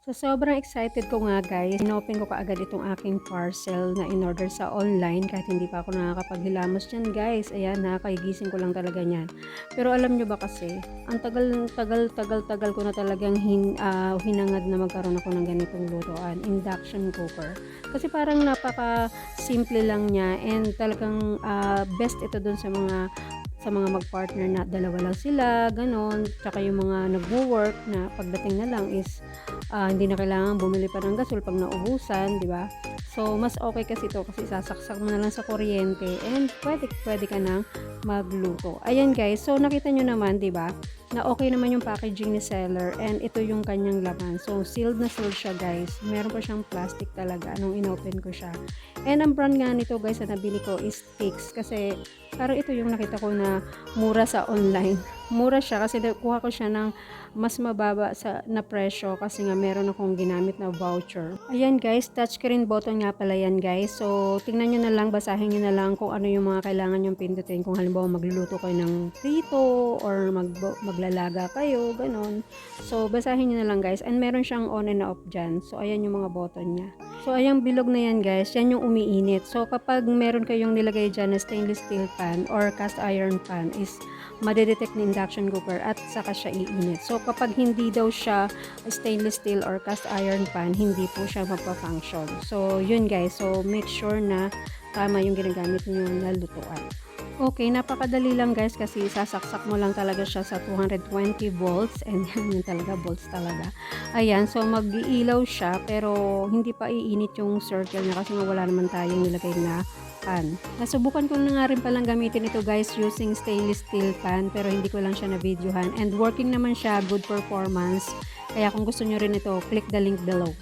So, sobrang excited ko nga guys, inopen ko kaagad itong aking parcel na in-order sa online kahit hindi pa ako nakakapaghilamos niyan guys. Ayan, nakakagising ko lang talaga niyan. Pero alam nyo ba kasi, ang tagal ko na talagang hinangad na magkaroon ako ng ganitong lutuan, induction cooker. Kasi parang napaka-simple lang niya and talagang best ito dun sa mga mag-partner na dalawa lang sila, gano'n. Tsaka yung mga nagwo-work na pagdating na lang is hindi na kailangan bumili pa ng gasol 'pag naubusan, 'di ba? So, mas okay kasi ito kasi sasaksak mo na lang sa kuryente and pwede ka ng magluto. Ayan guys, so nakita niyo naman, 'di ba, na okay naman yung packaging ni seller and ito yung kanyang laman. So, sealed na sealed siya guys. Meron pa siyang plastic talaga nung inopen ko siya. And ang brand nga nito guys na nabili ko is Tix kasi parang ito yung nakita ko na mura sa online. Mura siya kasi nakuha ko siya ng mas mababa na presyo kasi nga meron akong ginamit na voucher. Ayan guys, touchscreen button nga pala yan guys. So, tingnan nyo na lang, basahin nyo na lang kung ano yung mga kailangan yung pindutin. Kung halimbawa magluluto kayo ng prito or maglalaga kayo, ganon. So, basahin nyo na lang guys. And meron siyang on and off dyan. So, ayan yung mga button niya. So, ayang bilog na yan guys, yan yung umiinit. So, kapag meron kayong nilagay dyan na stainless steel pan or cast iron pan is madedetect ni induction cooker at saka siya iinit. So, kapag hindi daw siya stainless steel or cast iron pan, hindi po siya magpa-function. So, yun guys. So, make sure na tama yung ginagamit niyo na lutuan. Okay, napakadali lang guys kasi sasaksak mo lang talaga siya sa 220 volts and yun talaga volts talaga. Ayan, so mag-iilaw siya pero hindi pa iinit yung circle niya kasi nga wala naman tayong nilagay na pan. Nasubukan ko na nga rin palang gamitin ito guys using stainless steel pan pero hindi ko lang siya na-videohan and working naman siya, good performance. Kaya kung gusto nyo rin ito, click the link below.